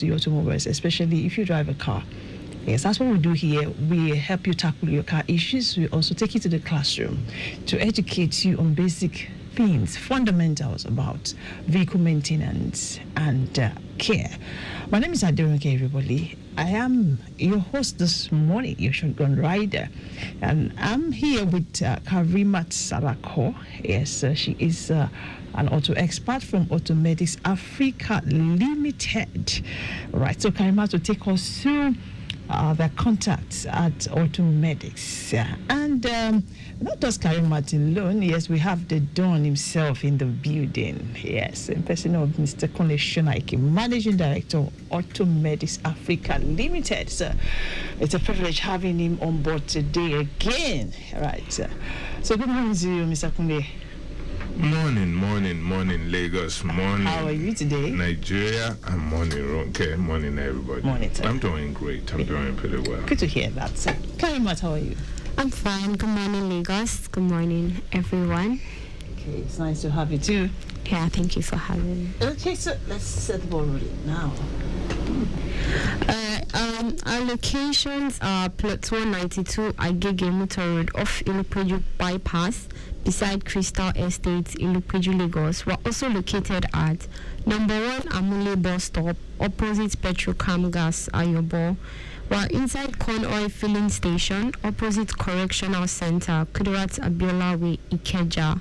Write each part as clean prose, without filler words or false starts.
the automobiles, especially if you drive a car. Yes, that's what we do here. We help you tackle your car issues. We also take you to the classroom to educate you on basic things, fundamentals about vehicle maintenance and care. My name is Aderonke, everybody. I am your host this morning, your shotgun rider, and I'm here with Karimot Salako. Yes, she is an auto expert from AUTOMEDICS Africa Limited. Right, so Karimot will take us through the contacts at AUTOMEDICS. And not just Karimot alone, yes, we have the Don himself in the building. Yes, in person of Mr. Kunle Shonaike, Managing Director of AUTOMEDICS Africa Limited. So it's a privilege having him on board today again. Right. So good morning to you, Mr. Kunle. Morning, Lagos. Morning. How are you today? Nigeria, and morning, Ronke. Morning, everybody. Morning, sir. I'm doing great. I'm doing pretty well. Good to hear that. So, Karimot, how are you? I'm fine. Good morning, Lagos. Good morning, everyone. Okay, it's nice to have you too. Yeah, thank you for having me. Okay, so let's set the ball rolling now. Our locations are Plot 192 Agege Motor Road off Ilupeju Bypass beside Crystal Estates, Ilupeju, Lagos. We're also located at number 1 Amule Bus Stop opposite Petrocam Gas Ayobo. We're inside Corn Oil Filling Station opposite Correctional Center, Kudirat Abiola Way, Ikeja.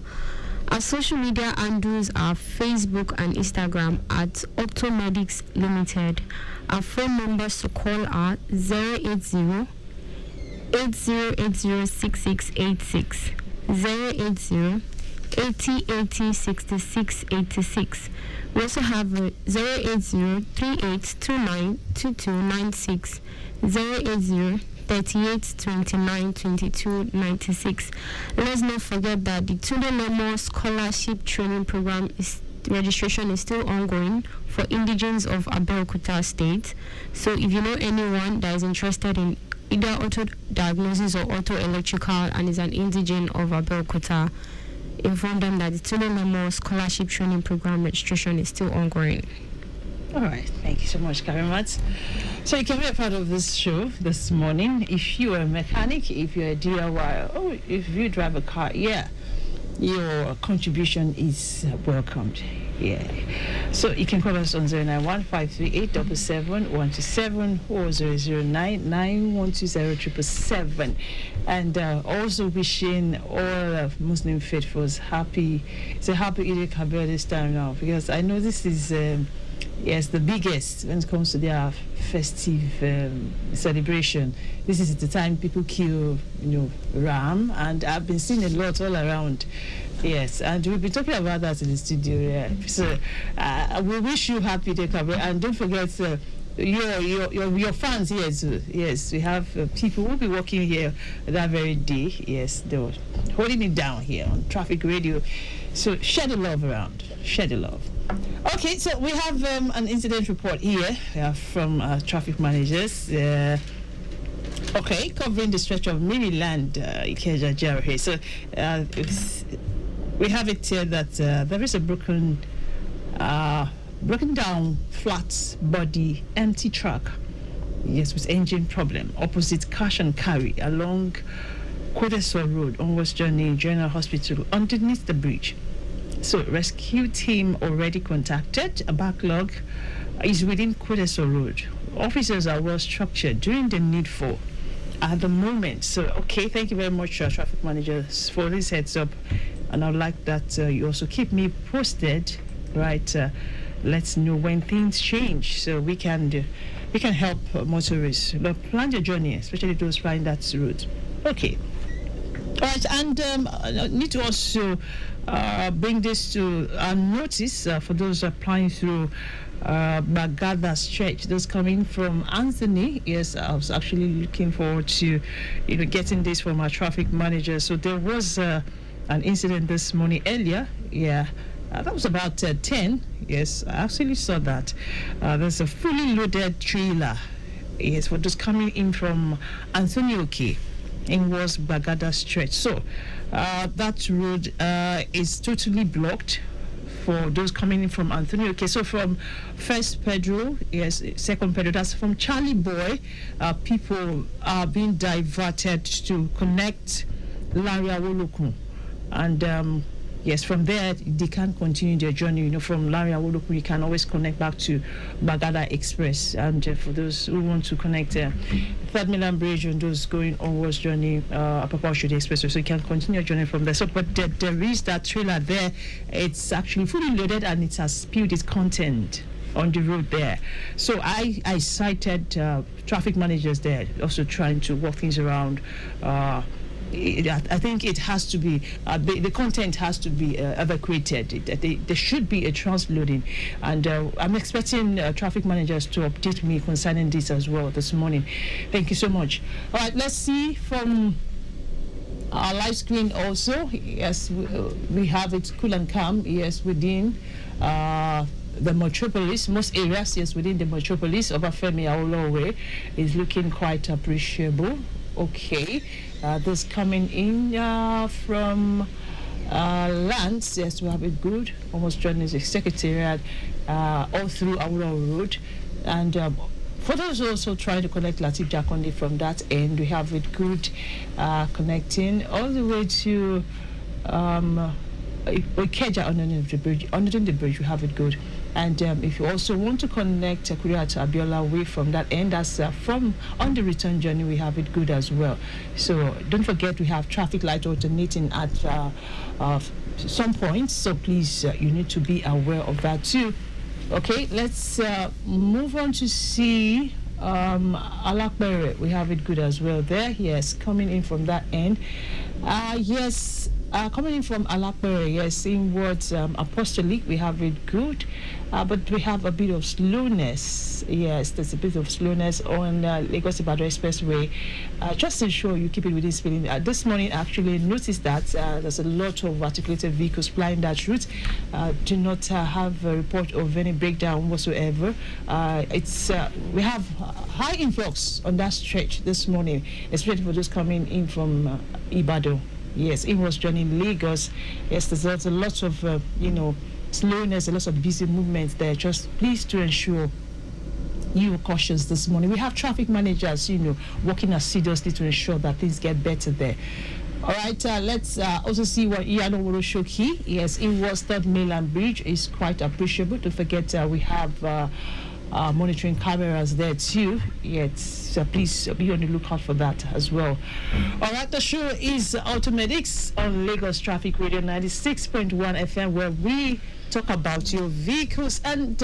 Our social media handles are Facebook and Instagram at AUTOMEDICS Limited. Our phone numbers to call are 080 8080 6686, 080 8080 6686. We also have 080 3829 2296, 080 38 29 22 96. Let's not forget that the Tunde Lemo Scholarship Training Program registration is still ongoing for indigenes of Abeokuta State. So if you know anyone that is interested in either auto diagnosis or auto electrical and is an indigene of Abeokuta, inform them that the Tunde Lemo Scholarship Training Program registration is still ongoing. All right, thank you so much, Karimot. So you can be a part of this show this morning. If you're a mechanic, if you're a DIY, or if you drive a car, your contribution is welcomed. Yeah. So you can call us on 091-538-77-127 or 009-9120-777. And also wishing all Muslim faithfuls happy Eid al-Kabir this time now, because I know this is the biggest when it comes to their festive celebration. This is the time people kill, ram, and I've been seeing a lot all around. Yes, and we've been talking about that in the studio. Yeah. So we wish you happy Eid al-Kabir, and don't forget your fans here too. Yes, we have people who will be working here that very day. Yes, they were holding it down here on Traffic Radio. So share the love around. Share the love. Okay, so we have an incident report here from traffic managers. Covering the stretch of Maryland, Ikeja, Jericho. So we have it here that there is a broken down, flat body, empty truck. Yes, with engine problem opposite Cash and Carry along Kodeso Road on West Journey General Hospital underneath the bridge. So rescue team already contacted. A backlog is within Kodeso Road. Officers are well structured during the needful at the moment. So, thank you very much, traffic managers, for this heads up. And I'd like that you also keep me posted, right? Let's know when things change so we can help motorists plan their journey, especially those flying that route. Okay. All right, and I need to also bring this to notice for those applying through Bagada Stretch, those coming from Anthony. Yes, I was actually looking forward to getting this from our traffic manager. So there was an incident this morning earlier. Yeah, that was about 10. Yes, I actually saw that. There's a fully loaded trailer. Yes, for those coming in from Anthony Oke. It was Bagada Stretch. So that road is totally blocked for those coming in from Anthony. Okay, so from First Pedro, yes, Second Pedro, that's from Charlie Boy. People are being diverted to connect Irewole, and yes, from there they can continue their journey. From Irewole, you can always connect back to Bagada Express. And for those who want to connect Third Mainland Bridge and those going onwards journey, Apapa Oshodi Expressway, so you can continue your journey from there. So, but there is that trailer there. It's actually fully loaded and it has spilled its content on the road there. So I cited traffic managers there, also trying to work things around. I think it has to be the content has to be evacuated. There should be a transloading, and I'm expecting traffic managers to update me concerning this as well this morning. Thank you so much. All right, let's see from our live screen also. Yes, we have it cool and calm. Yes, within the metropolis, most areas. Yes, within the metropolis, Obafemi Awolowo is looking quite appreciable. Okay. This coming in from lands. Yes, we have it good. Almost joining the secretariat all through Awolowo Road. And for those also trying to connect Latif Jakonde from that end, we have it good connecting all the way to Ikeja underneath the bridge. We have it good. And if you also want to connect Kuriya to Abiola away from that end, that's from on the return journey, we have it good as well. So don't forget, we have traffic light alternating at some points. So please, you need to be aware of that too. Okay, let's move on to see Alakbere. We have it good as well there. Yes, coming in from that end. Yes. Coming in from Alakbere, yes, in words apostolic, we have it good, but we have a bit of slowness. Yes, there's a bit of slowness on Lagos Ibadan Expressway. Just ensure you keep it within speeding. This morning, I actually noticed that there's a lot of articulated vehicles plying that route. Do not have a report of any breakdown whatsoever. We have high influx on that stretch this morning, especially for those coming in from Ibadan. Yes, it was joining Lagos. Yes, there's a lot of, slowness, a lot of busy movements there. Just please to ensure you are cautious this morning. We have traffic managers, working assiduously to ensure that things get better there. All right, let's also see what Iyano Shoki. Yes, it was Third Mainland Bridge is quite appreciable. Don't forget, we have monitoring cameras there too. Yes, so please be on the lookout for that as well. All right, the show is AUTOMEDICS on Lagos Traffic Radio 96.1 FM, where we talk about your vehicles. And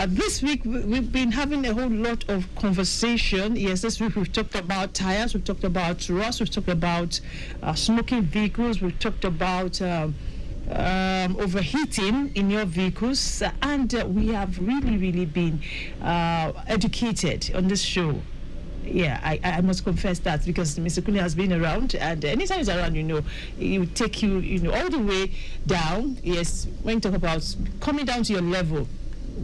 this week we've been having a whole lot of conversation. Yes, this week we've talked about tires, we've talked about rust, we've talked about smoking vehicles, we've talked about overheating in your vehicles, and we have really been educated on this show. Yeah, I must confess that, because Mr. Kunle has been around, and anytime he's around, he will take you, all the way down. Yes, when you talk about coming down to your level,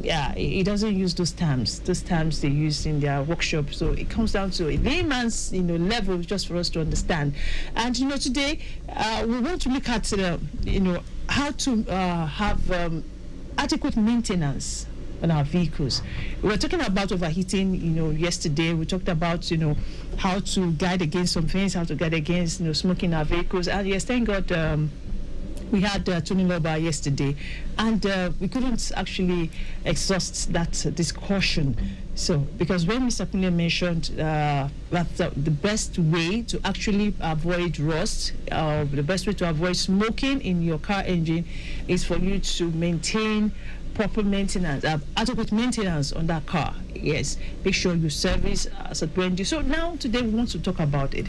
yeah, he doesn't use those terms. Those terms they use in their workshop. So it comes down to a layman's, level, just for us to understand. And today we want to look at how to have adequate maintenance on our vehicles. We were talking about overheating, yesterday. We talked about, how to guide against some things, how to guide against, smoking our vehicles. And yes, thank God, we had Tony Loba yesterday, and we couldn't actually exhaust that discussion. So, because when Mr. Kunle mentioned that the best way to actually avoid rust, the best way to avoid smoking in your car engine is for you to maintain proper maintenance, adequate maintenance on that car. Yes, make sure you service as a brand new. So now today we want to talk about it.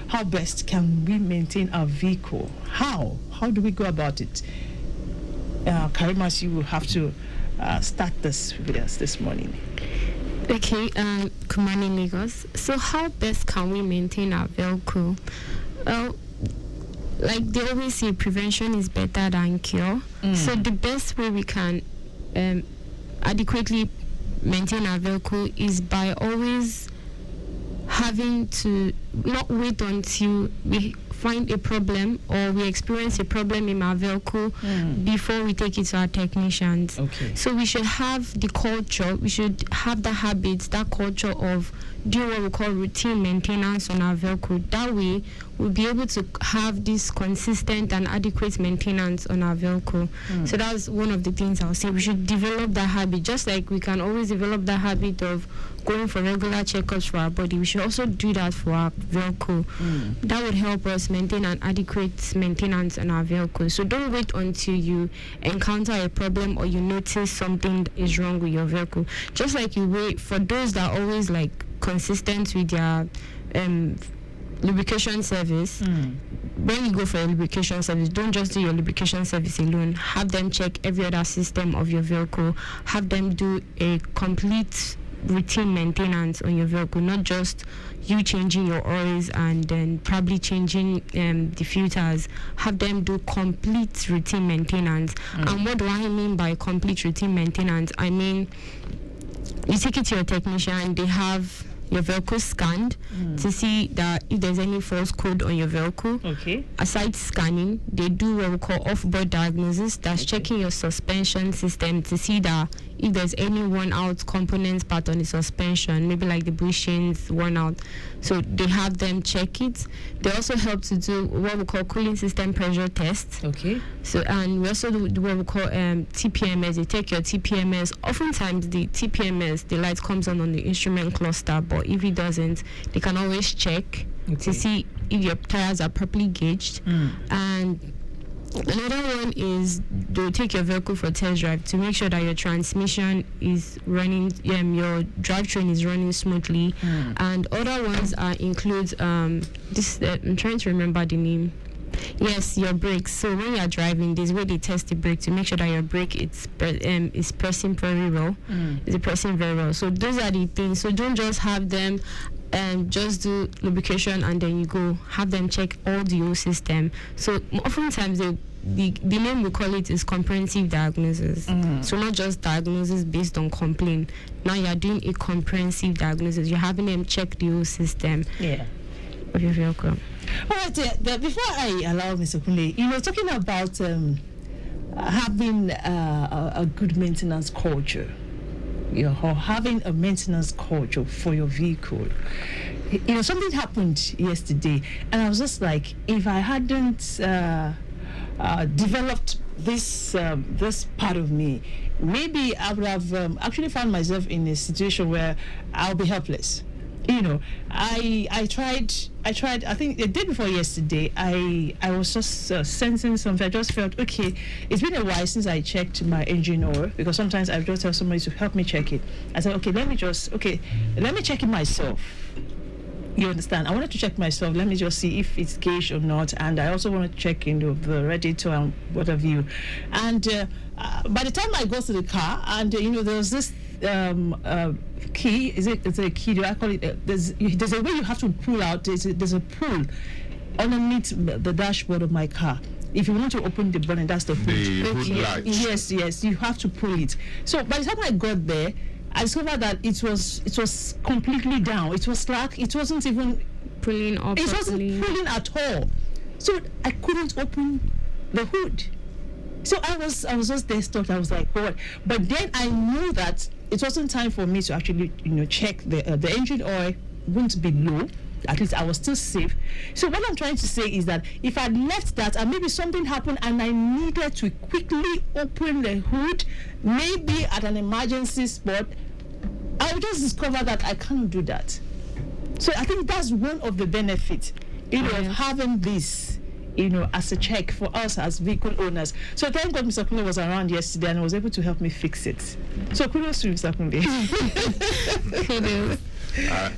How best can we maintain our vehicle? How do we go about it? Karimas, you will have to start this with us this morning. Okay, Kumani Lagos. So how best can we maintain our vehicle? Well, like they always say, prevention is better than cure. So the best way we can adequately maintain our vehicle is by always having to not wait until we find a problem or we experience a problem in our vehicle before we take it to our technicians. Okay. So we should have the culture, we should have the habits, that culture of doing what we call routine maintenance on our vehicle. That way, we'll be able to have this consistent and adequate maintenance on our vehicle. So that's one of the things I'll say. We should develop that habit, just like we can always develop the habit of going for regular checkups for our body. We should also do that for our vehicle. That would help us maintain an adequate maintenance on our vehicle. So don't wait until you encounter a problem or you notice something is wrong with your vehicle. Just like you wait for those that are always like consistent with their lubrication service. When you go for a lubrication service, don't just do your lubrication service alone. Have them check every other system of your vehicle. Have them do a complete routine maintenance on your vehicle, not just you changing your oils and then probably changing the filters. Have them do complete routine maintenance. And what do I mean by complete routine maintenance? I mean, you take it to your technician, they have your vehicle scanned to see that if there's any false code on your vehicle. Okay. Aside scanning, they do what we call off-board diagnosis. That's checking your suspension system to see that if there's any worn out components part on the suspension, maybe like the bushings worn out. So they have them check it. They also help to do what we call cooling system pressure tests. Okay. So, and we also do what we call TPMS. They take your TPMS. Oftentimes the TPMS, the light comes on the instrument cluster, but if it doesn't, they can always check to see if your tires are properly gauged. And another one is to take your vehicle for test drive to make sure that your transmission is running, your drivetrain is running smoothly. And other ones include this. I'm trying to remember the name. Yes, your brakes. So when you are driving, there's where they test the brake to make sure that your brake is pressing very well. Is it pressing very well? So those are the things. So don't just have them just do lubrication and then you go. Have them check all the whole system. So oftentimes the name we call it is comprehensive diagnosis. So not just diagnosis based on complaint. Now you are doing a comprehensive diagnosis. You're having them check the whole system. Of your vehicle. All right, but before I allow Mr. Kunle, talking about having a good maintenance culture, or having a maintenance culture for your vehicle. Something happened yesterday, and I was just like, if I hadn't developed this part of me, maybe I would have actually found myself in a situation where I'll be helpless. I tried. I think the day before yesterday, I was just sensing something. I just felt, okay, it's been a while since I checked my engine oil, because sometimes I just tell somebody to help me check it. I said, okay, let me check it myself. You understand? I wanted to check myself. Let me just see if it's gauged or not. And I also want to check the radiator and what have you. And by the time I go to the car, and there was this key. Is it a key? Do I call it? There's a way you have to pull out. There's a pull underneath the dashboard of my car. If you want to open the bonnet, that's the hood. The hood light. Yes, you have to pull it. So by the time I got there, I discovered that it was completely down. It was slack. It wasn't even pulling up. It wasn't pulling at all. So I couldn't open the hood. So I was just there stuck. I was like, what? But then I knew that it wasn't time for me to actually check the engine oil wouldn't be low. At least I was still safe. So what I'm trying to say is that if I'd left that and maybe something happened and I needed to quickly open the hood, maybe at an emergency spot, I would just discover that I can't do that. So I think that's one of the benefits, of having this, as a check for us as vehicle owners. So thank God Mr. Kunle was around yesterday and was able to help me fix it. So kudos to Mr. Kunle.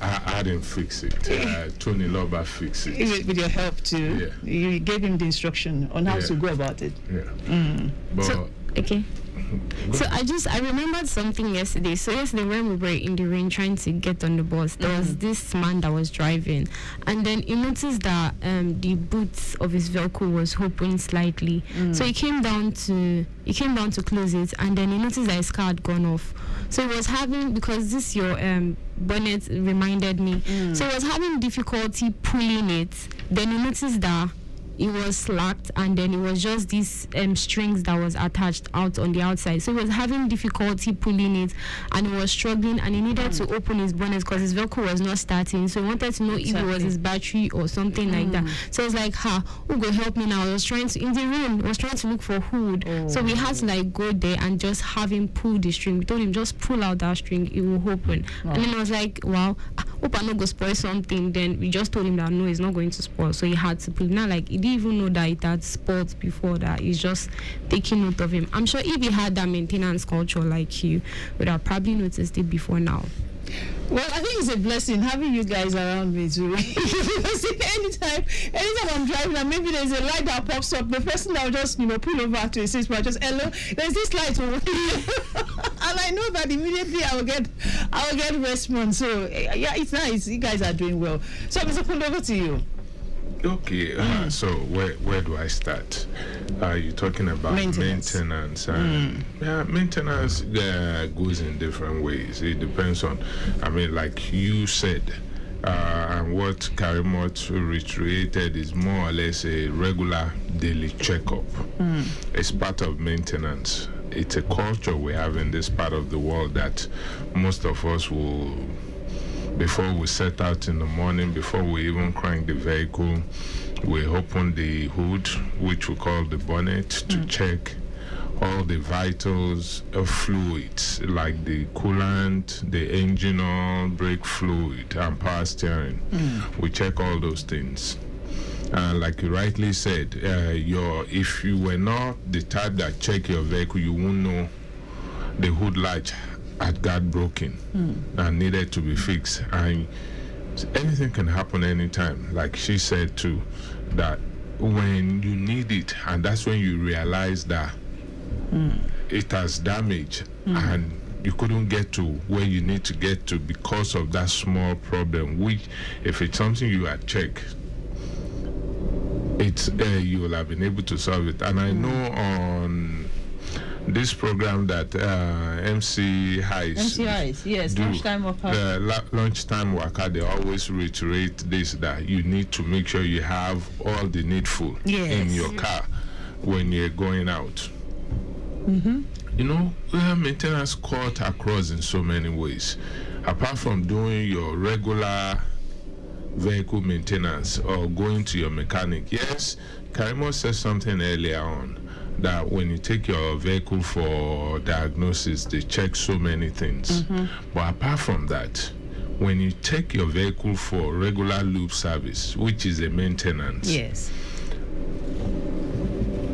I didn't fix it. Tony Loba fixed it. With your help too. Yeah. You gave him the instruction on how to go about it. But okay. So I remembered something yesterday. So yesterday when we were in the rain trying to get on the bus, there was this man that was driving, and then he noticed that the boots of his vehicle was open slightly. So he came down to close it, and then he noticed that his car had gone off. So he was having, because this your bonnet reminded me, so he was having difficulty pulling it. Then he noticed that it was slacked, and then it was just these strings that was attached out on the outside. So he was having difficulty pulling it, and he was struggling, and he needed to open his bonnet because his vehicle was not starting. So he wanted to know if it was his battery or something like that. So it's like, who go help me now? I was trying to, in the room, I was trying to look for hood. So we had to like go there and just have him pull the string. We told him just pull out that string, it will open. And then I was like, wow, hope I'm not going to spoil something. Then we just told him that no, it's not going to spoil. So he had to pull. Now, like, he didn't even know that it had spoiled before that. He's just taking note of him. I'm sure if he had that maintenance culture like you, would have probably noticed it before now. Well, I think it's a blessing having you guys around me too. Because anytime I'm driving and maybe there's a light that pops up, the person that will just pull over to a says, "Well, just hello, there's this light over here," and I know that immediately I will get response. So yeah, it's nice. You guys are doing well. So Mr. Kunle, over to you. Okay, so where do I start? You're talking about maintenance and maintenance goes in different ways. It depends on, like you said, and what Karimot reiterated is more or less a regular daily checkup. It's part of maintenance. It's a culture we have in this part of the world that most of us will, before we set out in the morning, before we even crank the vehicle, we open the hood, which we call the bonnet, to check all the vitals of fluids, like the coolant, the engine oil, brake fluid, and power steering. We check all those things. Like you rightly said, if you were not the type that check your vehicle, you won't know the hood light had got broken and needed to be fixed, and anything can happen anytime. Like she said too, that when you need it, and that's when you realize that it has damage and you couldn't get to where you need to get to because of that small problem, which if it's something you had checked, it's you will have been able to solve it. And I know on this program that MC Highs, yes, lunchtime worker. Lunchtime worker, they always reiterate this, that you need to make sure you have all the needful in your car when you're going out. Maintenance cut across in so many ways. Apart from doing your regular vehicle maintenance or going to your mechanic, yes, Karimot said something earlier on, that when you take your vehicle for diagnosis, they check so many things. But apart from that, when you take your vehicle for regular lube service, which is a maintenance,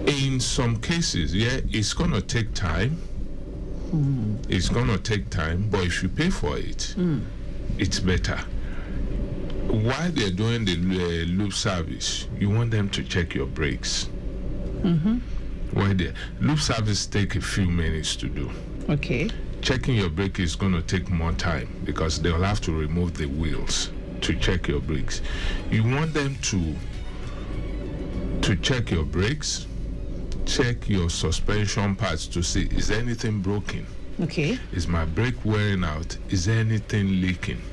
in some cases, it's going to take time. It's going to take time, but if you pay for it, it's better. While they're doing the lube service, you want them to check your brakes. Why the lube service take a few minutes to do. Okay. Checking your brake is going to take more time because they'll have to remove the wheels to check your brakes. You want them to check your brakes, check your suspension parts to see, is anything broken? Okay. Is my brake wearing out? Is anything leaking?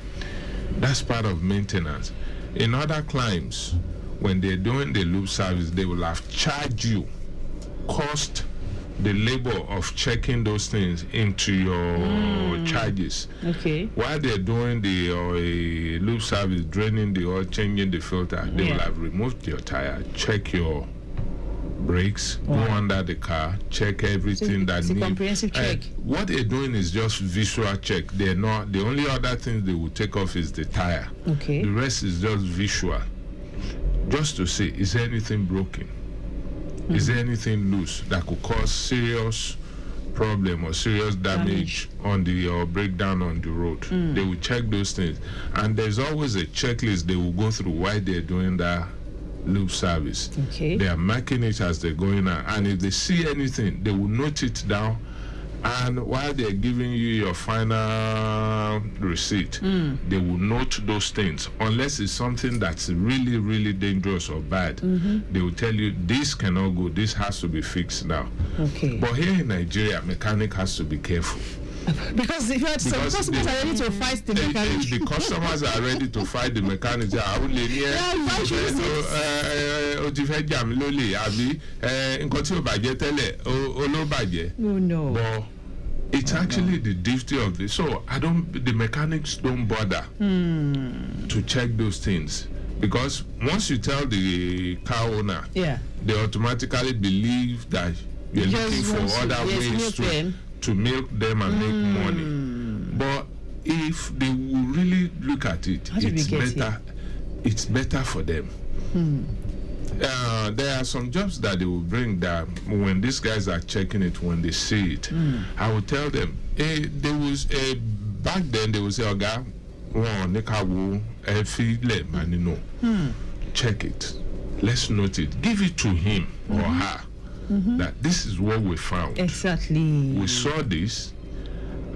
That's part of maintenance. In other climes, when they're doing the lube service, they will have charged you cost the labor of checking those things into your charges. Okay. While they're doing the lube service, draining the oil, changing the filter, they will have removed your tire, check your brakes, go under the car, check everything that needs. Comprehensive check. What they're doing is just visual check. They're not, the only other thing they will take off is the tire. Okay. The rest is just visual, just to see, is there anything broken? Is there anything loose that could cause serious problem or serious damage on the or breakdown on the road? They will check those things, and there's always a checklist they will go through while they're doing that lube service. Okay. They are marking it as they're going out, and if they see anything, they will note it down And while they're giving you your final receipt, they will note those things. Unless it's something that's really, really dangerous or bad, they will tell you, this cannot go, this has to be fixed now. Okay. But here in Nigeria, mechanic has to be careful. Because if customers are ready to fight the mechanic. The customers are ready to fight the mechanic. Oh no. But it's actually the duty of this. So the mechanics don't bother to check those things. Because once you tell the car owner, they automatically believe that you're looking for other ways to milk them and make money. But if they will really look at it, it's better for them. There are some jobs that they will bring that when these guys are checking it, when they see it, I will tell them, there was back then they will say, Oga, check it, let's note it, give it to him or her, that this is what we found. Exactly. We saw this,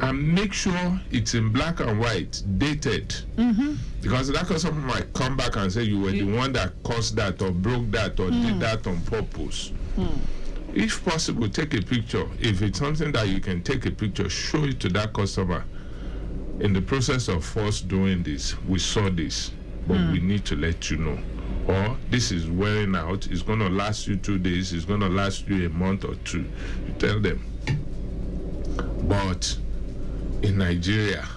and make sure it's in black and white, dated. Because that customer might come back and say you were the one that caused that or broke that or did that on purpose. If possible, take a picture. If it's something that you can take a picture, show it to that customer. In the process of us doing this, we saw this, but we need to let you know. Or this is wearing out, it's going to last you 2 days, it's going to last you a month or two. You tell them. But in Nigeria,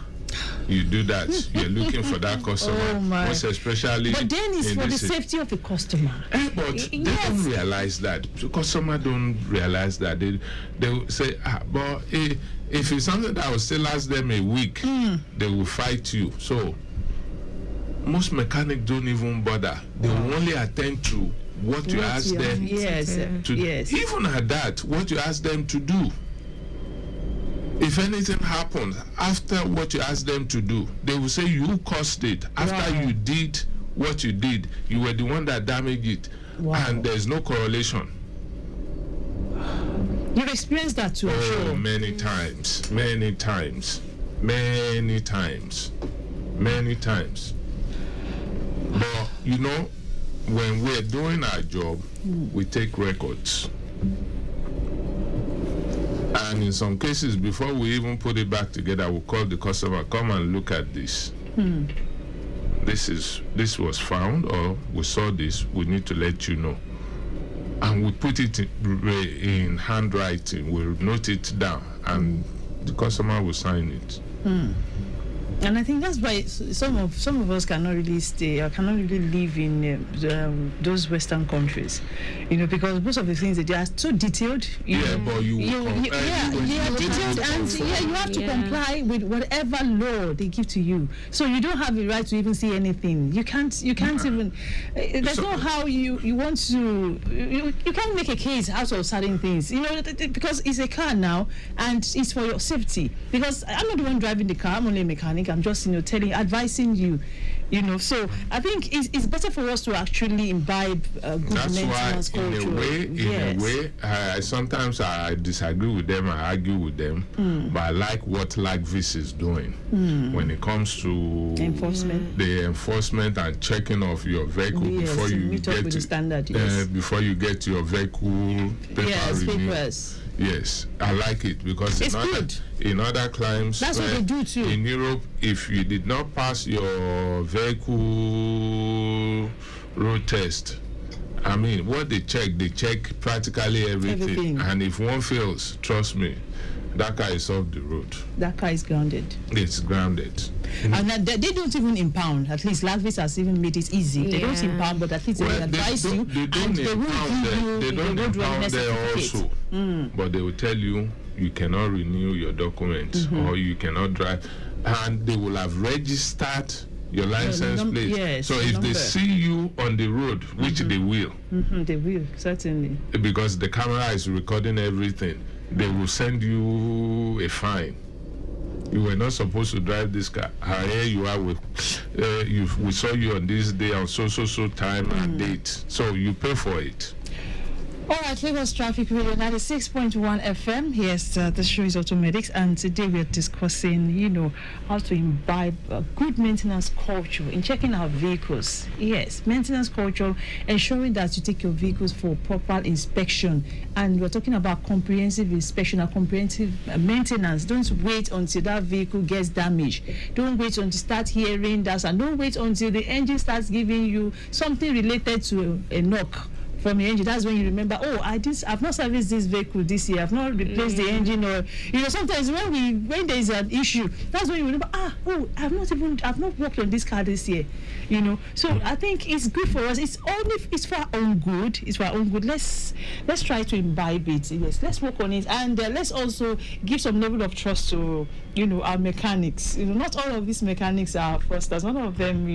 you do that, you're looking for that customer, most especially. But then it's for the safety of the customer. But they don't realize that. The customer don't realize that. They will say, but if it's something that will still last them a week, they will fight you. So most mechanics don't even bother. They will only attend to what you ask them to do. Even at that, what you ask them to do. If anything happens after what you asked them to do, they will say you caused it. After you did what you did, you were the one that damaged it. And there's no correlation. You've experienced that too, I'm sure. Many times. Many times. Many times. Many times. But, you know, when we're doing our job, we take records. And in some cases, before we even put it back together, we'll call the customer, come and look at this. This was found, or we saw this, we need to let you know. And we put it in handwriting, we'll note it down, and the customer will sign it. And I think that's why some of us cannot really stay or cannot really live in those Western countries, because most of the things they are so detailed. But you detailed, and you have to comply with whatever law they give to you. So you don't have the right to even see anything. You can't even. There's no how you want to. You can't make a case out of certain things. Because it's a car now, and it's for your safety. Because I'm not the one driving the car. I'm only a mechanic. I'm just, advising you, So I think it's better for us to actually imbibe good maintenance culture. In a way, sometimes I disagree with them, I argue with them, but I like what Lagvis is doing when it comes to the enforcement and checking of your vehicle before you get to standard. Before you get your vehicle paper renewal. Yes, I like it because in other climes, that's what they do too. In Europe, if you did not pass your vehicle road test, I mean, what they check practically everything. And if one fails, trust me, that car is off the road. That car is grounded. It's grounded. And they don't even impound. At least Lagvis has even made it easy. They don't impound, but at least they advise you. They don't impound there also. But they will tell you cannot renew your documents or you cannot drive. And they will have registered your license plate. Yes, so if they see you on the road, which they will. They will, certainly. Because the camera is recording everything. They will send you a fine. You were not supposed to drive this car. Here you are with, we saw you on this day on so time and date. So you pay for it. All right, Lagos Traffic Radio 96.1 FM. Yes, the show is AUTOMEDICS, and today we are discussing, how to imbibe a good maintenance culture in checking our vehicles. Yes, maintenance culture, ensuring that you take your vehicles for proper inspection. And we're talking about comprehensive inspection and comprehensive maintenance. Don't wait until that vehicle gets damaged. Don't wait until you start hearing that, and don't wait until the engine starts giving you something related to a knock from the engine. That's when you remember, I've not serviced this vehicle this year, I've not replaced the engine, or sometimes when there is an issue, that's when you remember, I've not worked on this car this year. So I think it's good for us. It's for our own good. It's for our own good. Let's try to imbibe it. Yes, let's work on it, and let's also give some level of trust to our mechanics. Not all of these mechanics are fraudsters. None of them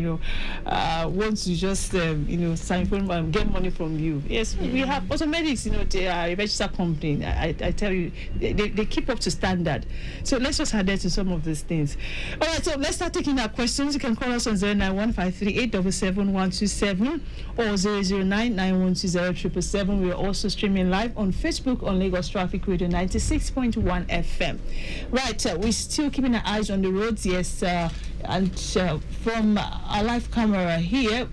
want to just sign for get money from you. Yes, we have AUTOMEDICS. They are a registered company. I tell you, they keep up to standard. So let's just adhere to some of these things. All right, so let's start taking our questions. You can call us on 09153877127 or 00991207777. We are also streaming live on Facebook on Lagos Traffic Radio 96.1 FM. Right, we're still keeping our eyes on the roads. Yes, and from our live camera here,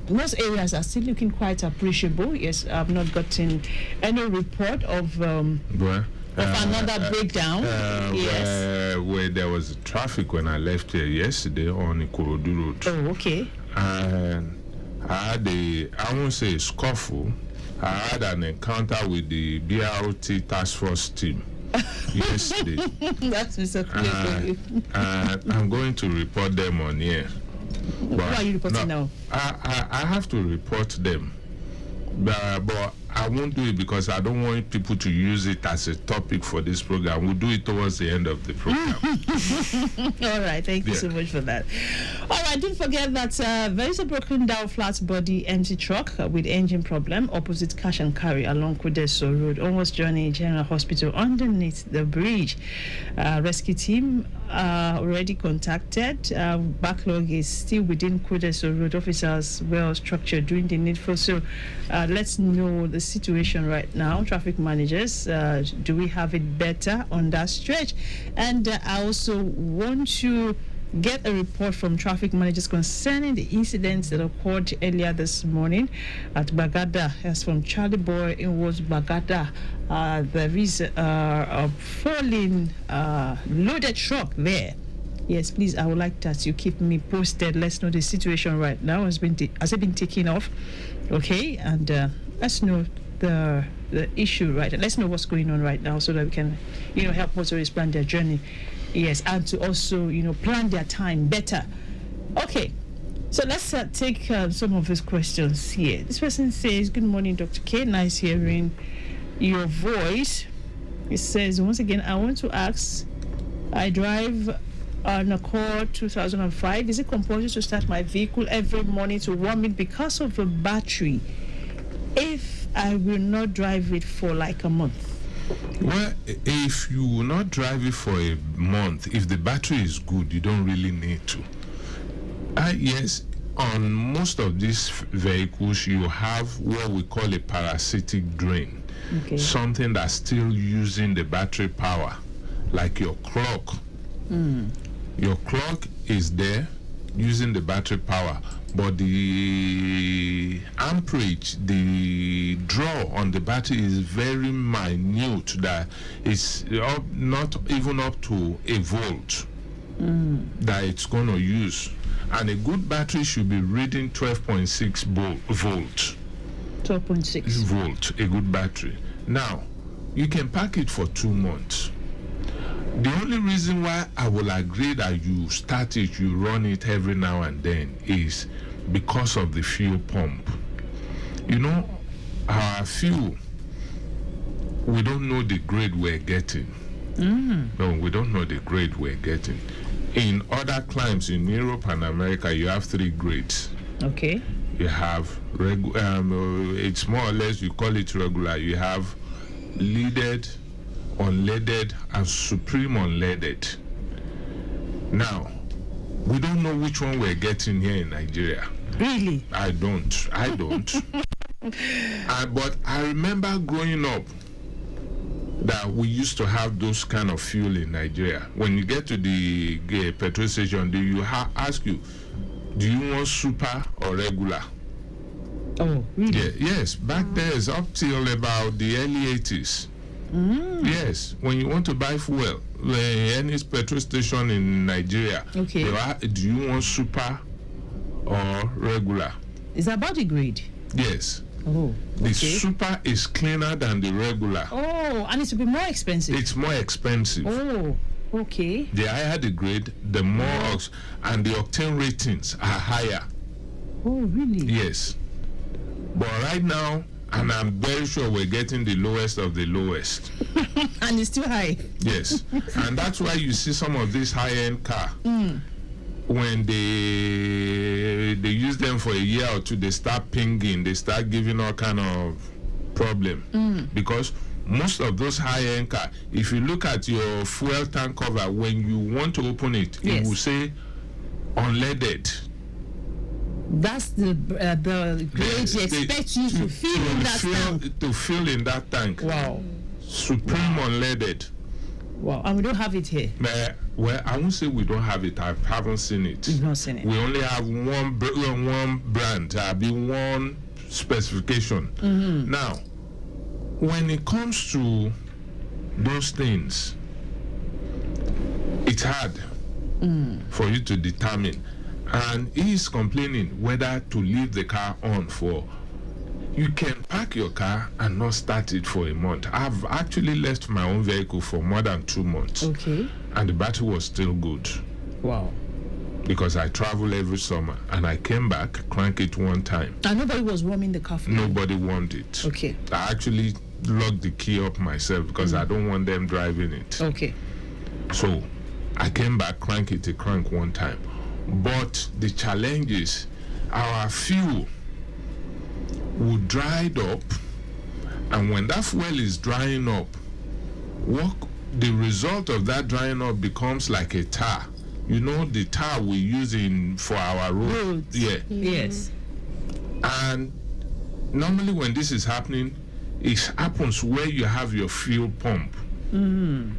most areas are still looking quite appreciable. Yes, I've not gotten any report of another breakdown. Yes. Where there was traffic when I left here yesterday on Ikorodu Road. Oh, okay. And I had I won't say a scuffle, I had an encounter with the BRT task force team yesterday. That's Mr. Kunle. I'm going to report them on here. Who are you reporting now? I have to report them, but I won't do it because I don't want people to use it as a topic for this program. We'll do it towards the end of the program. All right, thank you so much for that. All right, don't forget that there is a broken down flat body empty truck with engine problem opposite Cash and Carry along Kudeso Road, almost joining General Hospital underneath the bridge. Rescue team already contacted. Backlog is still within Kudeso Road. Officers well structured doing the needful. So let's know the situation right now. Traffic managers, do we have it better on that stretch? And I also want to get a report from traffic managers concerning the incidents that occurred earlier this morning at Bagada. As from Charlie Boy in was Bagada, there is a falling loaded truck there. Yes, please, I would like that you keep me posted. Let's know the situation right now. Has it been taken off? Okay, and let's know the issue right. Let's know what's going on right now so that we can, help motorists plan their journey. Yes, and to also, plan their time better. Okay, so let's take some of these questions here. This person says, "Good morning, Dr. K. Nice hearing your voice." It says, once again, I want to ask, I drive an Accord 2005. Is it compulsory to start my vehicle every morning to warm it because of the battery if I will not drive it for like a month? Well, if you will not drive it for a month, if the battery is good, you don't really need to. Yes, on most of these vehicles, you have what we call a parasitic drain. Okay. Something that's still using the battery power, like your clock. Your clock is there using the battery power, but the amperage, the draw on the battery is very minute, that it's not even up to a volt that it's going to use. And a good battery should be reading 12.6 volt. 12.6 volt, a good battery. Now, you can pack it for 2 months. The only reason why I will agree that you start it, you run it every now and then, is because of the fuel pump. Our fuel, we don't know the grade we're getting. No, we don't know the grade we're getting. In other climes in Europe and America, you have 3 grades. Okay. You have, it's more or less, you call it regular. You have leaded, unleaded, and supreme unleaded. Now, we don't know which one we're getting here in Nigeria. Really? I don't. But I remember growing up that we used to have those kind of fuel in Nigeria. When you get to the petrol station, do you ask you, do you want super or regular? Oh, really? Yeah, yes, back there is up till about the early 80s. Yes, when you want to buy fuel, any petrol station in Nigeria, okay, do you want super or regular? Is that body grade? Yes. Oh, okay. The super is cleaner than the regular. Oh, and it will be more expensive. It's more expensive. Oh, okay. The higher the grade, the more and the octane ratings are higher. Oh, really? Yes. But right now, and I'm very sure we're getting the lowest of the lowest. And it's too high. Yes. And that's why you see some of these high-end car. When they use them for a year or two, they start pinging, they start giving all kind of problem. Because most of those high-end car, if you look at your fuel tank cover, when you want to open it, yes, it will say unleaded. That's the grade you expect you to fill in that tank. To fill in that tank. Wow. Supreme unleaded. Wow. And we don't have it here. Well, I won't say we don't have it. I haven't seen it. You've not seen it. We only have one brand, one specification. Now, when it comes to those things, it's hard for you to determine. And he is complaining whether to leave the car on for. You can park your car and not start it for a month. I've actually left my own vehicle for more than 2 months. Okay. And the battery was still good. Wow. Because I travel every summer and I came back, crank it one time. And nobody was warming the car for you? Nobody warmed it. Okay. I actually locked the key up myself because I don't want them driving it. Okay. So I came back, crank it, crank one time. But the challenge is our fuel would dry up, and when that fuel is drying up, the result of that drying up becomes like a tar. You know, the tar we use for our roads. Yeah. Yes. And normally when this is happening, it happens where you have your fuel pump. I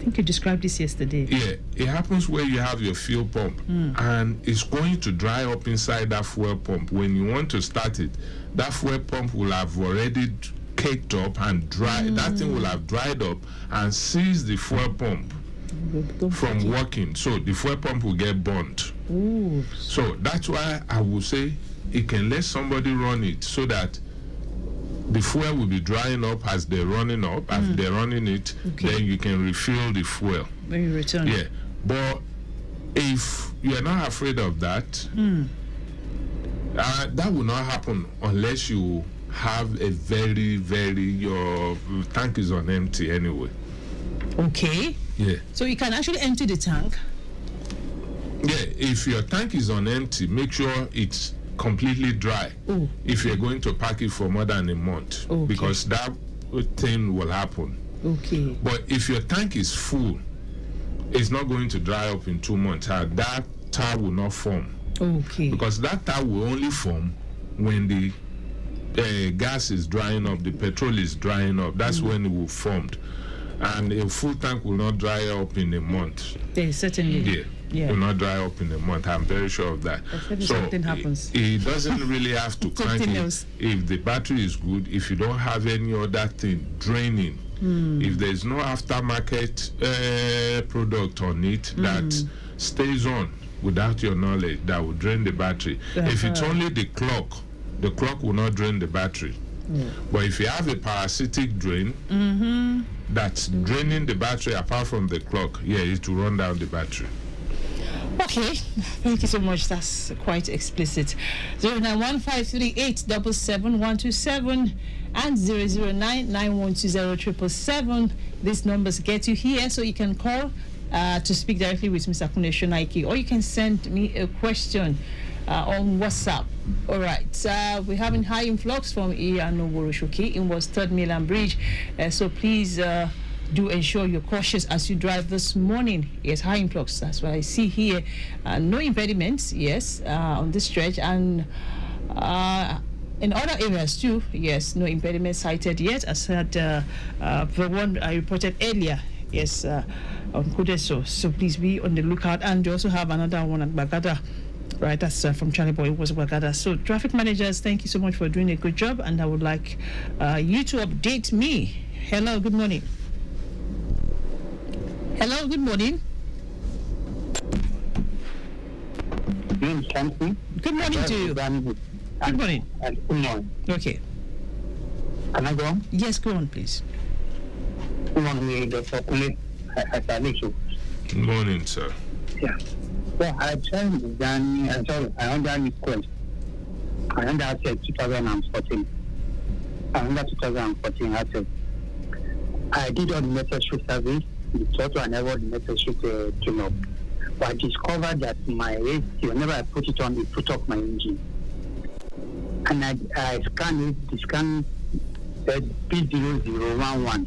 think you described this yesterday. Yeah, it happens where you have your fuel pump, and it's going to dry up inside that fuel pump. When you want to start it, that fuel pump will have already caked up and dry. That thing will have dried up and seized the fuel pump from working. So the fuel pump will get burnt. Ooh. So that's why I would say it can let somebody run it so that the fuel will be drying up as they're running up. As they're running it, then you can refill the fuel when you return. Yeah, but if you're not afraid of that, that will not happen unless you have a your tank is on empty anyway. Okay. Yeah. So you can actually empty the tank. Yeah, if your tank is on empty, make sure it's completely dry. Ooh. If you're going to pack it for more than a month, because that thing will happen. Okay. But if your tank is full, it's not going to dry up in 2 months. That tar will not form. Okay. Because that tar will only form when the gas is drying up, the petrol is drying up. That's when it will form. And a full tank will not dry up in a month. Yes, certainly. Yeah. Will not dry up in a month. I'm very sure of that. So something happens. It doesn't really have to crank it. If the battery is good, if you don't have any other thing draining, if there's no aftermarket product on it that stays on without your knowledge, that will drain the battery. If it's only the clock will not drain the battery. But if you have a parasitic drain that's draining the battery apart from the clock, it will run down the battery. Okay, thank you so much. That's quite explicit. 09153877127 and 00991207777. These numbers get you here, so you can call to speak directly with Mr. Kunle Shonaike, or you can send me a question on WhatsApp. All right, we're having high influx from Irewole in was 3rd Milan Bridge, so please do ensure you're cautious as you drive this morning. Yes, high influx. That's what I see here. No impediments, yes, on this stretch. And In other areas too, yes, no impediment cited yet. As said, the one I reported earlier, yes, on Kudeso. So please be on the lookout. And we also have another one at Bagada. Right, that's from Charlie Boy. It was Bagada. So traffic managers, thank you so much for doing a good job. And I would like you to update me. Hello, good morning. Hello, good morning. Good morning to you. Good morning. Good morning. Okay. Can I go on? Yes, go on, please. Good morning, Dr. Kunle. Good morning, sir. Yeah. Well, I tried the journey. I under request. I under 2014. I under 2014. I did all the necessary service, the total and all the necessary tune-up. But I discovered that my AC, whenever I put it on, it put off my engine. And I scanned it, the scan said P0011.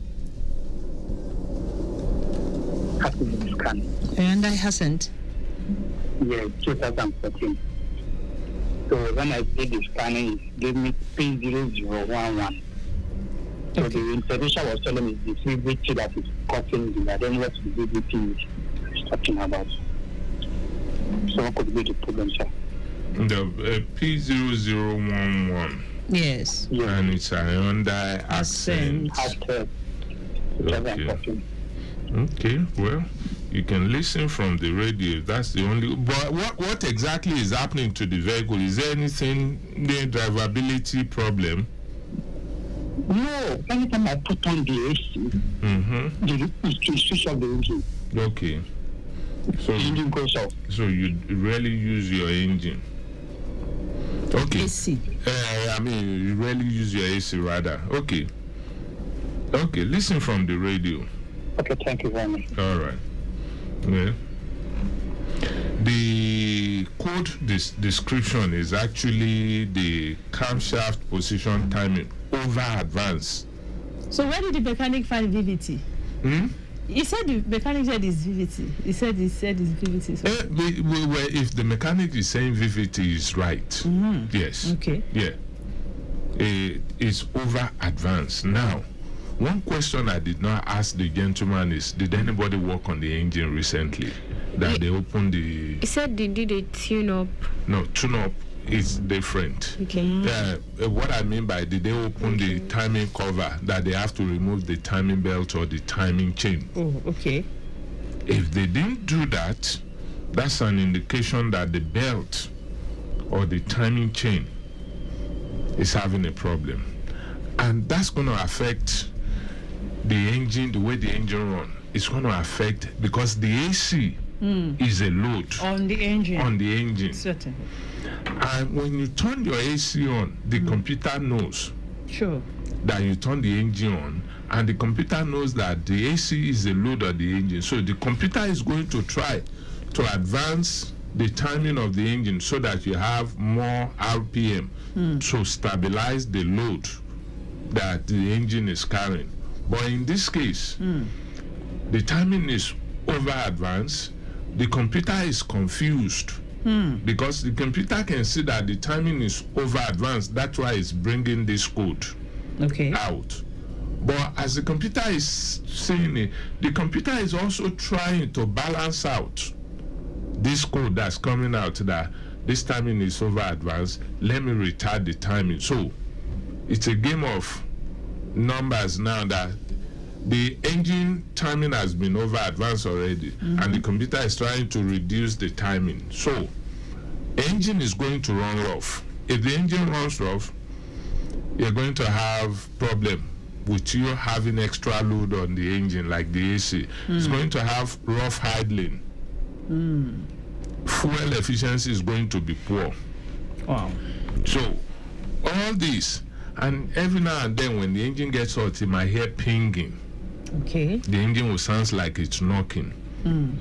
After the scan. And I hasn't. Yeah, 2014. So when I did the scanning, it gave me P0011. So the information was telling me the VVT that is causing the, I don't know what the VVT is talking about. So what could be the problem, sir? The P0011. Yes. Yeah. And it's a Hyundai Accent. After 2014. Okay, well, you can listen from the radio. That's the only. But what exactly is happening to the vehicle? Is there anything, the drivability problem? No, anytime I put on the AC, the switch off the engine. Okay. So the engine goes off. So you rarely use your engine. Okay. AC. I mean, you rarely use your AC rather. Okay. Okay, listen from the radio. Okay, thank you very much. All right. Well, the code description is actually the camshaft position timing over advance. So where did the mechanic find VVT? He said the mechanic said it's VVT. He said it's VVT. So. Well, if the mechanic is saying VVT is right, yes. Okay. Yeah. It's over advance. Now, one question I did not ask the gentleman is, did anybody work on the engine recently? That they opened the... He said they did a tune-up. No, tune-up is different. Okay. What I mean by did they open the timing cover, that they have to remove the timing belt or the timing chain? Oh, okay. If they didn't do that, that's an indication that the belt or the timing chain is having a problem. And that's going to affect the engine, the way the engine runs. It's going to affect, because the AC is a load on the engine. On the engine. Certainly. And when you turn your AC on, the computer knows that you turn the engine on, and the computer knows that the AC is a load of the engine. So the computer is going to try to advance the timing of the engine so that you have more RPM to stabilize the load that the engine is carrying. But in this case, the timing is over advanced. The computer is confused because the computer can see that the timing is over advanced. That's why it's bringing this code out. But as the computer is seeing it, the computer is also trying to balance out this code that's coming out, that this timing is over advanced. Let me retard the timing. So it's a game of numbers now, that the engine timing has been over advanced already, and the computer is trying to reduce the timing. So engine is going to run rough. If the engine runs rough, you're going to have problem with you having extra load on the engine, like the AC. It's going to have rough idling. Fuel efficiency is going to be poor. Wow. So all this, and every now and then when the engine gets hot, you might hear pinging. Okay. The engine will sound like it's knocking.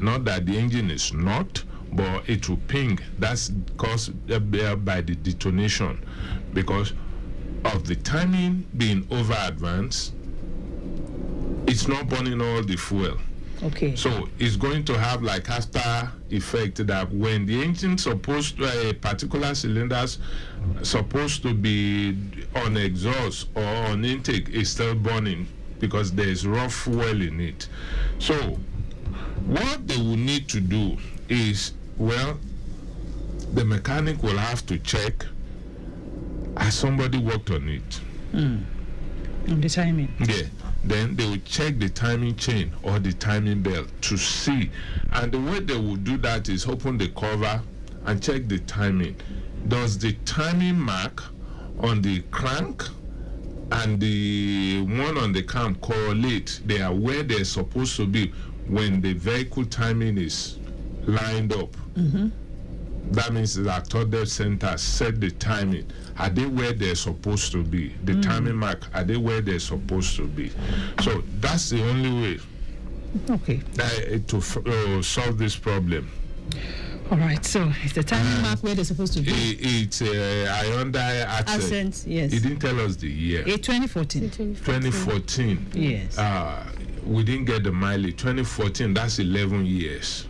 Not that the engine is not, but it will ping. That's caused by the detonation, because of the timing being over advanced. It's not burning all the fuel. Okay. So it's going to have like after effect that when the engine supposed to, a particular cylinders supposed to be on exhaust or on intake is still burning because there's raw fuel in it. So what they will need to do is, well, the mechanic will have to check has somebody worked on it. On the timing. Yeah. Then they will check the timing chain or the timing belt to see. And the way they will do that is open the cover and check the timing. Does the timing mark on the crank and the one on the cam correlate? They are where they're supposed to be when the vehicle timing is lined up. That means that third center set the timing. Are they where they're supposed to be? The timing mark, are they where they're supposed to be? So that's the only way to solve this problem. All right, so it's the timing mark where they're supposed to be. It's Hyundai Accent. Yes. He didn't tell us the year. 2014. 2014. Yes. We didn't get the mileage. 2014, that's 11 years.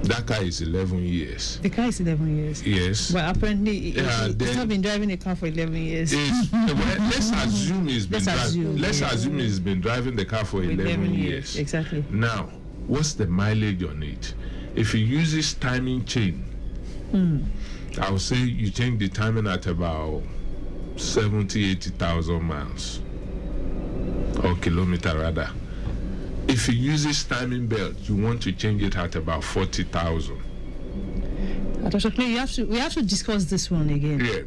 That car is 11 years. The car is 11 years. Yes. But apparently, he's not been driving a car for 11 years. Well, let's assume he's been driving. Let's assume he's been driving the car for 11 years. Exactly. Now, what's the mileage on it? If he uses timing chain, I would say you change the timing at about 70,000-80,000 miles or kilometer rather. If he uses timing belt, you want to change it at about 40,000. We have to discuss this one again. Yeah.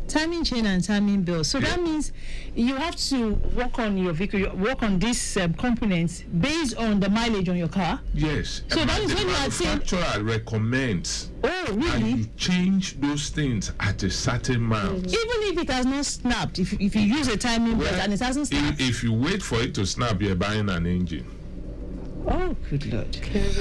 Timing chain and timing belt. So that means you have to work on your vehicle, work on these components based on the mileage on your car. Yes. So that is when you are saying. The manufacturer recommends. Oh, really? And you change those things at a certain amount. Even if it has not snapped, if you use a timing belt and it hasn't snapped. If you wait for it to snap, you're buying an engine. Oh, good Lord. Because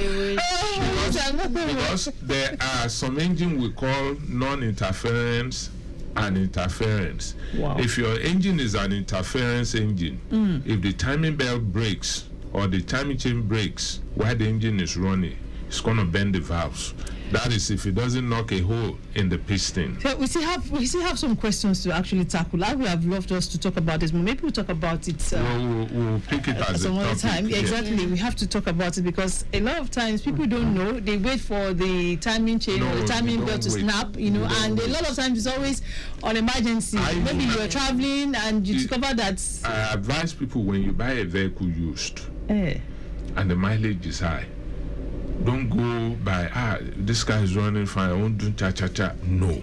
there are some engines we call non-interference and interference. Wow. If your engine is an interference engine, if the timing belt breaks or the timing chain breaks while the engine is running, it's going to bend the valves. That is if it doesn't knock a hole in the piston. So we still have some questions to actually tackle. I would have loved us to talk about this, but maybe we'll talk about it we'll pick it as some a other topic. time. Yeah, exactly. We have to talk about it because a lot of times people don't know. They wait for the timing chain or the timing belt to snap, and a lot of times it's always on emergency. Maybe you're traveling and you discover that. I advise people when you buy a vehicle used and the mileage is high, don't go by, this car is running fine, I won't do cha-cha-cha. No.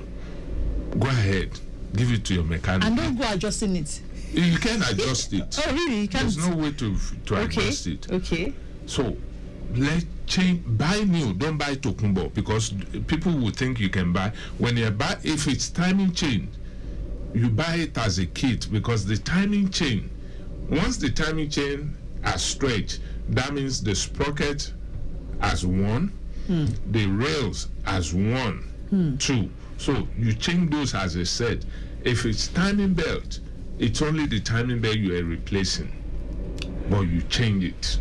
Go ahead. Give it to your mechanic. And don't go adjusting it. You can adjust it. Oh, really? You can't? There's no way to adjust it. Okay. So, let's change. Buy new. Don't buy Tokumbo because people will think you can buy. When you buy, if it's timing chain, you buy it as a kit because the timing chain, once the timing chain are stretched, that means the sprocket as one, the rails as one, two. So you change those as a set. If it's timing belt, it's only the timing belt you are replacing, but you change it.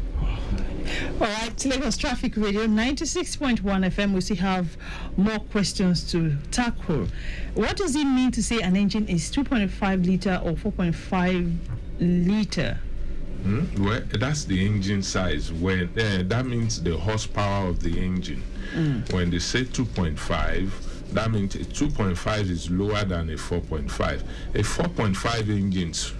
All right, Lagos Traffic Radio 96.1 FM. We still have more questions to tackle. What does it mean to say an engine is 2.5 liter or 4.5 liter? Well, that's the engine size. When that means the horsepower of the engine. When they say 2.5, that means a 2.5 is lower than a 4.5. A 4.5 engines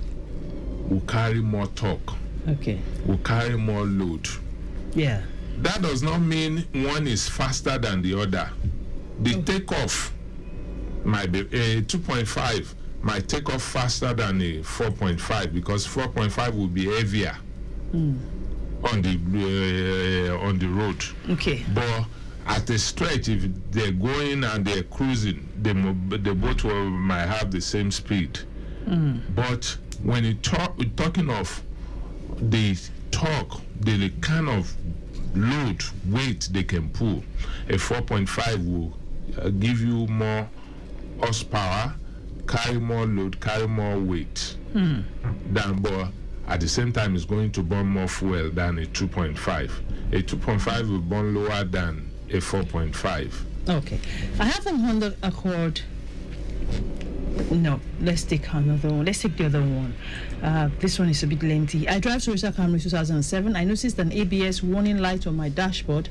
will carry more torque. Okay. Will carry more load. Yeah. That does not mean one is faster than the other. The takeoff might be a 2.5 might take off faster than a 4.5 because 4.5 will be heavier on the road. Okay. But at a stretch, if they're going and they're cruising, they both might have the same speed. But when you're talking of the torque, the kind of load, weight they can pull, a 4.5 will give you more horsepower, carry more load, carry more weight than, but at the same time it's going to burn more fuel than a 2.5. A 2.5 will burn lower than a 4.5. Okay. I have an Honda Accord. No, let's take another one. Let's take the other one. This one is a bit lengthy. I drive Toyota Camry 2007. I noticed an ABS warning light on my dashboard.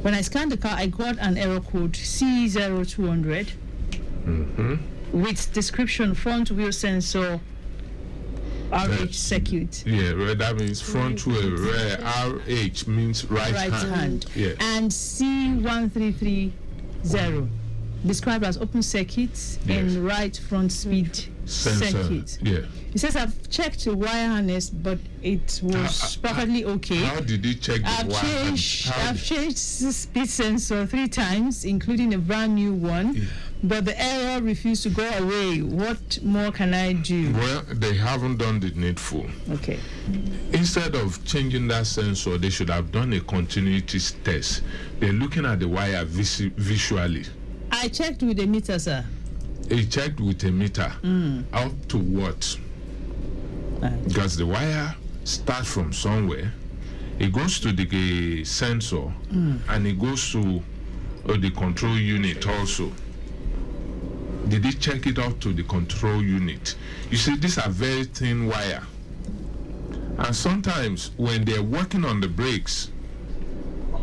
When I scanned the car, I got an error code C0200 with description front wheel sensor RH circuit. Yeah, that means front wheel. RH means right hand. Yeah. And C1330 described as open circuit and right front speed circuit. Yeah. It says I've checked the wire harness, but it was perfectly okay. How did he check the wire harness? I've changed the speed sensor 3 times, including a brand new one. Yeah. But the error refused to go away. What more can I do? Well, they haven't done the needful. Okay. Instead of changing that sensor, they should have done a continuity test. They're looking at the wire visually. I checked with a meter, sir. He checked with a meter. Out to what? Because the wire starts from somewhere. It goes to the sensor and it goes to the control unit also. Did he check it out to the control unit? You see, these are very thin wire. And sometimes when they're working on the brakes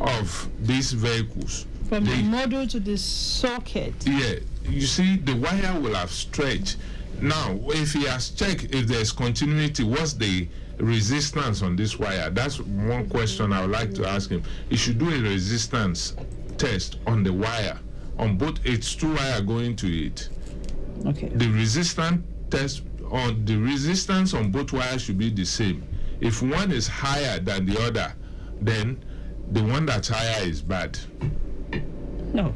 of these vehicles, from the model to the socket. Yeah, you see, the wire will have stretched. Now, if he has checked if there's continuity, what's the resistance on this wire? That's one question I would like to ask him. He should do a resistance test on the wire, on both. It's 2 wire going to it. Okay. The resistance test on the resistance on both wires should be the same. If one is higher than the other, then the one that's higher is bad. No.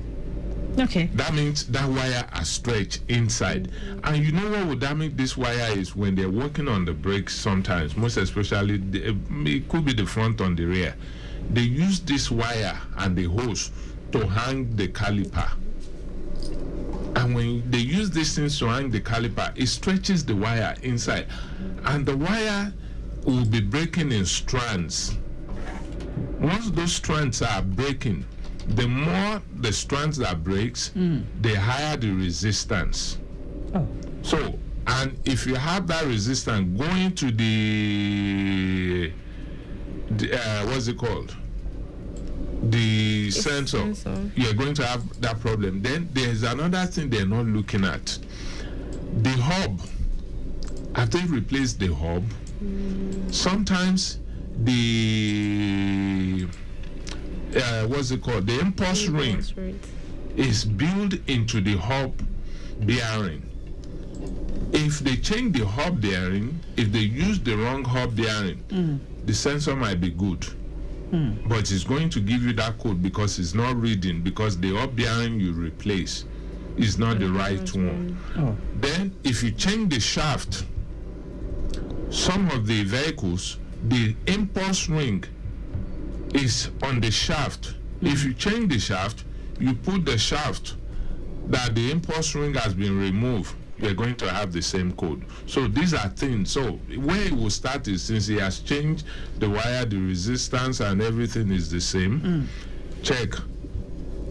Okay. That means that wire are stretched inside. And you know what would damage this wire is when they're working on the brakes sometimes, most especially, it could be the front on the rear. They use this wire and the hose to hang the caliper. And when they use these things to hang the caliper, it stretches the wire inside. And the wire will be breaking in strands. Once those strands are breaking, the more the strands that breaks, the higher the resistance. Oh. So, and if you have that resistance going to the what's it called? The sensor, you're going to have that problem. Then there's another thing they're not looking at. The hub. Have they replaced the hub? Sometimes the what's it called? The impulse ring is built into the hub bearing. If they change the hub bearing, if they use the wrong hub bearing, the sensor might be good. But it's going to give you that code because it's not reading, because the hub bearing you replace is not the right one. Oh. Then if you change the shaft, some of the vehicles, the impulse ring is on the shaft. If you change the shaft, you put the shaft that the impulse ring has been removed, you're going to have the same code. So these are things. So where it will start is, since he has changed the wire, the resistance and everything is the same, check.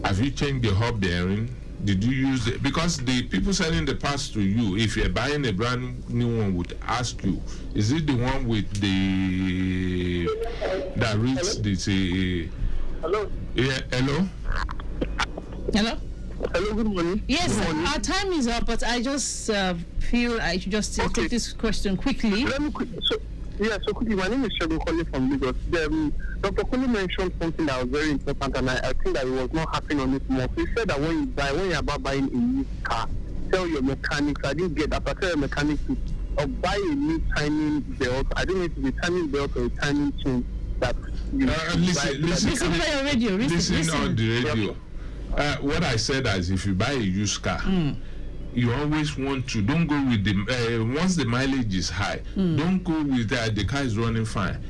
Have you changed the hub bearing? Did you use it? Because the people selling the parts to you, if you're buying a brand new one, would ask you, is it the one with the that reads the Hello? Yeah, hello? Hello? Hello, good morning. Yes, good morning. our time is up, but I just feel I should just take this question quickly. Let me so quickly, my name is Shegun calling from Lagos. Dr. Kunle mentioned something that was very important, and I think that it was not happening on this month. He said that when you're about buying a new car, tell your mechanics. I didn't get that. I tell your mechanics to buy a new timing belt. I don't know if it's a timing belt or a timing chain that you listen on your radio. Listen on the radio. What I said is, if you buy a used car, you always want to, don't go with the, once the mileage is high, don't go with the car is running fine.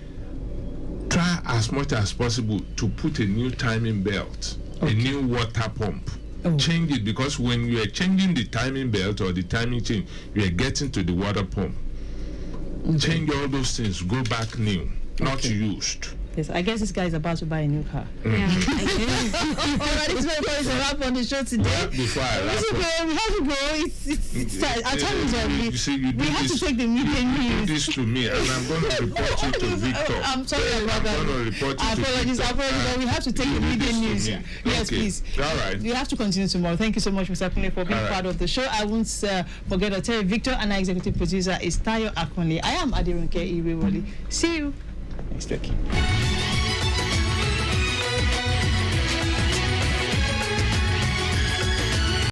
Try as much as possible to put a new timing belt, a new water pump. Change it, because when you are changing the timing belt or the timing chain, you are getting to the water pump. Change all those things. Go back new, not used. Yes, I guess this guy is about to buy a new car. Yeah, I guess. Alright, this is a wrap on the show today. Well, before I wrap up, We have to go. It's our time is up. you see, you do We have this, to take the media you do news. this to me, and I'm going to report you to Victor. I'm sorry about that. I'm going to report you to Apologies, Victor. but we have to take the You do media this to news. me. Yes, Okay. please. All right. We have to continue tomorrow. Thank you so much, Mr. Kunle, for being All right. part of the show. I won't forget to tell Victor, and our executive producer is Tayo Akonle. I am Aderonke Irewole. See you next week.